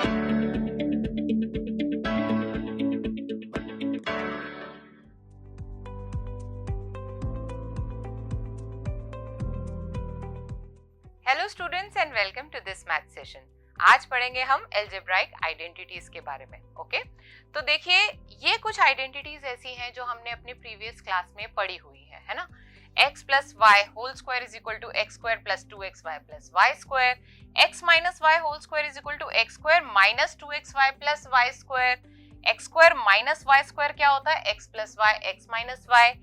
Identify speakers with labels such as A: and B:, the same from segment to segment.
A: Hello students and welcome to this math session. आज पढ़ेंगे हम एल्जेब्राइक आइडेंटिटीज के बारे में। ओके तो देखिए, ये कुछ आइडेंटिटीज ऐसी हैं जो हमने अपनी प्रीवियस क्लास में पढ़ी हुई है ना। x plus y whole square is equal to x square plus 2xy plus y square, x minus y whole square is equal to x square minus 2xy plus y square, x square minus y square क्या होता है, x plus y x minus y,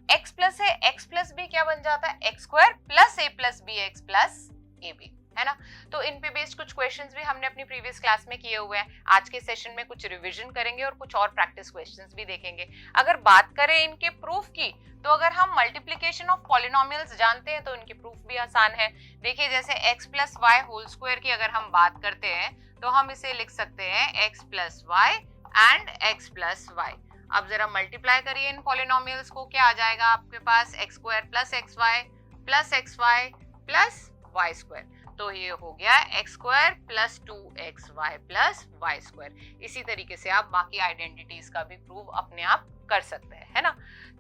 A: x plus है x plus b क्या बन जाता है, x square plus a plus b x plus a b, है ना। तो इन पे बेस्ड कुछ क्वेश्चंस भी हमने अपनी प्रीवियस क्लास में किए हुए हैं। आज के सेशन में कुछ रिवीजन करेंगे और कुछ और प्रैक्टिस क्वेश्चंस भी देखेंगे। अगर बात करें इनके प्रूफ की, तो अगर हम मल्टीप्लिकेशन ऑफ पॉलिनोमियल्स जानते हैं तो इनके प्रूफ भी आसान है। देखिए, जैसे x plus y whole square की अगर हम बात करते हैं तो हम इसे लिख सकते हैं x plus y and x plus y. अब जरा मल्टीप्लाई करिए इन पॉलिनोमियल्स को, क्या आ जाएगा आपके पास, x square plus x y plus x y plus y square. तो ये हो गया x square plus 2xy plus y square. इसी तरीके से आप बाकी आइडेंटिटीज का भी प्रूव अपने आप कर सकते हैं, है ना।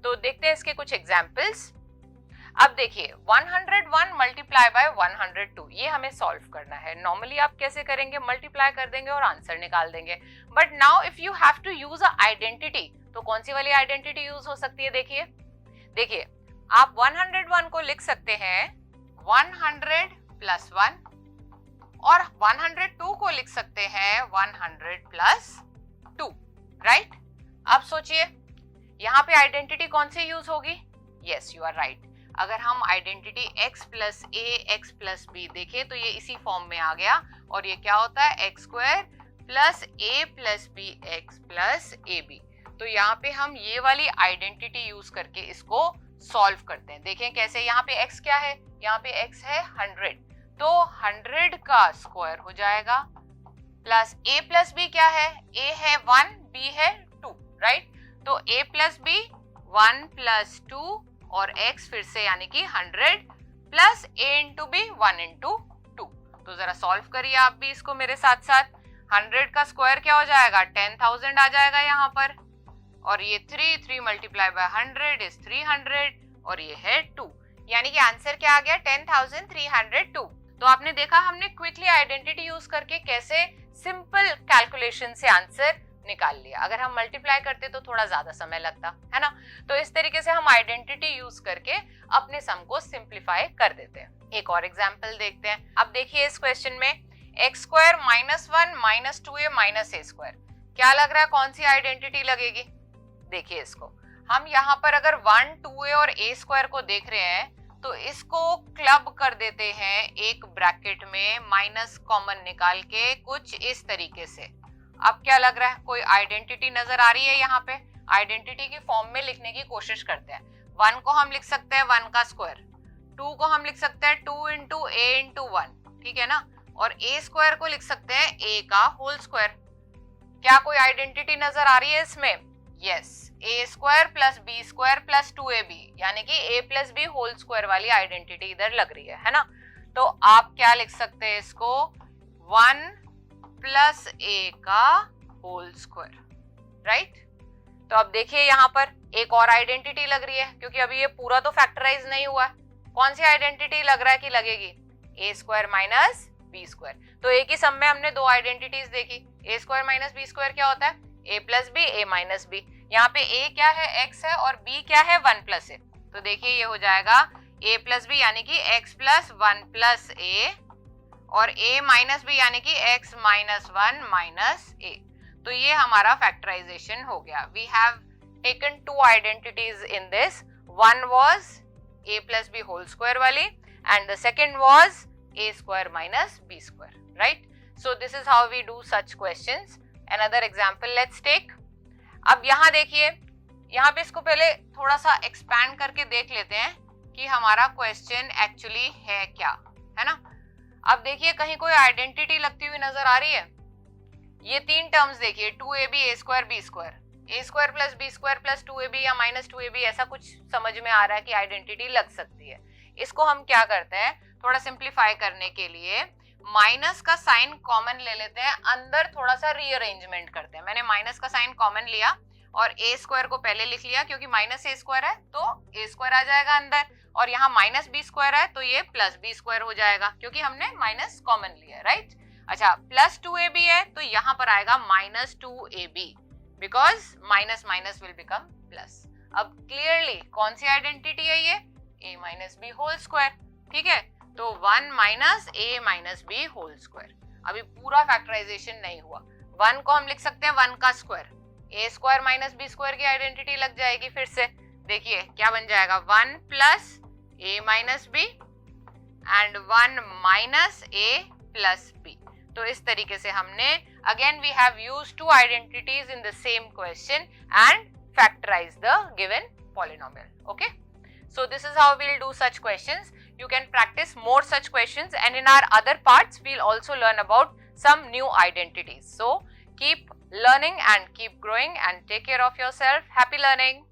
A: तो देखते हैं इसके कुछ एग्जांपल्स। अब देखिए, 101 मल्टीप्लाई बाय 102, ये हमें सॉल्व करना है। नॉर्मली आप कैसे करेंगे, मल्टीप्लाई कर देंगे और आंसर निकाल देंगे। But now if you have to use a identity, तो कौन सी वाली आइडेंटिटी यूज हो सकती है। देखिए आप 101 को लिख सकते हैं 100 प्लस 1 और 102 को लिख सकते हैं 100 प्लस 2, राइट। अब सोचिए यहाँ पे आइडेंटिटी कौन सी यूज होगी। Yes, you are right. अगर हम identity x plus a x plus b देखें तो ये इसी फॉर्म में आ गया, और ये क्या होता है, x square plus a plus b x plus a b. तो यहाँ पे हम ये वाली आइडेंटिटी यूज करके इसको सॉल्व करते हैं। देखें कैसे, यहाँ पे x क्या है, यहाँ पे x है 100, तो 100 का स्क्वायर हो जाएगा, प्लस a प्लस बी क्या है, a है 1 b है 2, राइट। तो a प्लस बी 1 प्लस 2 और x फिर से यानी कि 100 plus a into b 1 into 2। तो जरा सॉल्व करिए आप भी इसको मेरे साथ साथ। 100 का स्क्वायर क्या हो जाएगा, 10,000 आ जाएगा यहाँ पर, और ये 3 मल्टीप्लाई बाय 100 इज 300 और ये है 2, यानी कि आंसर क्या आ गया, 10,302। तो आपने देखा हमने क्विकली आइडेंटिटी यूज करके कैसे सिंपल कैलकुलेशन से आंसर निकाल लिया। अगर हम मल्टीप्लाई करते तो थोड़ा ज्यादा समय लगता, है ना। तो इस तरीके से हम आइडेंटिटी यूज करके अपने सम को सिंप्लीफाई कर देते हैं। एक और एग्जांपल देखते हैं। अब देखिए इस क्वेश्चन में x square minus 1 minus 2a minus a square, क्या लग रहा है कौन सी आइडेंटिटी लगेगी। देखिए इसको हम यहाँ पर अगर 1 2a और a स्क्वायर को देख रहे हैं तो इसको क्लब कर देते हैं एक ब्रैकेट में, माइनस कॉमन निकाल के कुछ इस तरीके से। अब क्या लग रहा है, कोई आइडेंटिटी नजर आ रही है यहाँ पे। आइडेंटिटी की फॉर्म में लिखने की कोशिश करते हैं। 1 को हम लिख सकते हैं 1 का स्क्वायर, 2 को हम लिख सकते हैं 2 इंटू a इंटू 1, ठीक है ना, और a स्क्वायर को लिख सकते हैं a का होल स्क्वायर। क्या कोई आइडेंटिटी नजर आ रही है इसमें। Yes, a square plus b square plus 2ab, यानी कि a plus b whole square वाली आइडेंटिटी इधर लग रही है ना। तो आप क्या लिख सकते हैं इसको, 1 प्लस a का होल स्क्वायर, राइट। तो अब देखिए यहाँ पर एक और आइडेंटिटी लग रही है, क्योंकि अभी ये पूरा तो फैक्टराइज नहीं हुआ है। कौन सी आइडेंटिटी लग रहा है कि लगेगी, a square minus b square. तो एक ही सम में हमने दो आइडेंटिटीज देखी। a square minus b square क्या होता है, a plus b a minus b. यहाँ पे a क्या है, x है, और b क्या है 1 प्लस a। तो देखिए ये हो जाएगा a प्लस बी यानी कि x प्लस 1 प्लस a, और a माइनस बी यानी कि x माइनस 1 माइनस a। तो ये हमारा फैक्टराइजेशन हो गया। We have taken 2 identities in this, one was a plus b whole square वाली and the second was a square minus b square, right. So this is how we do such questions. Another example let's take। अब यहाँ देखिए, यहाँ पे इसको पहले थोड़ा सा एक्सपैंड करके देख लेते हैं कि हमारा क्वेश्चन एक्चुअली है क्या, है ना। अब देखिए कहीं कोई आइडेंटिटी लगती हुई नजर आ रही है। ये 3 टर्म्स देखिए, 2ab a square b square, a square plus b square plus 2ab या माइनस 2ab, ऐसा कुछ समझ में आ रहा है कि आइडेंटिटी लग सकती है। इसको हम क्या करते हैं, थोड़ा सिंप्लीफाई करने के लिए माइनस का साइन कॉमन ले लेते हैं, अंदर थोड़ा सा रीअरेंजमेंट करते हैं। मैंने माइनस का साइन कॉमन लिया और ए स्क्वायर को पहले लिख लिया, क्योंकि माइनस ए स्क्वायर है तो ए स्क्वायर आ जाएगा अंदर, और यहाँ माइनस बी स्क्वायर है तो ये प्लस बी स्क्वायर हो जाएगा, क्योंकि हमने माइनस कॉमन लिया, राइट। अच्छा, प्लस 2ab है तो यहाँ पर आएगा minus 2ab, because minus minus will become plus. अब क्लियरली कौन सी आइडेंटिटी है ये, a minus b whole square, ठीक है। तो 1 minus a minus b whole square. अभी पूरा फैक्टराइजेशन नहीं हुआ, 1 को हम लिख सकते हैं 1 का square, a square minus b square की आइडेंटिटी लग जाएगी। फिर से देखिए क्या बन जाएगा, 1 plus a minus b and 1 minus a plus b. तो इस तरीके से हमने again we have used two identities in the same question and factorize the given polynomial. Okay, so this is how we'll do such questions. You can practice more such questions, and in our other parts we'll also learn about some new identities. So keep learning and keep growing and take care of yourself. Happy learning.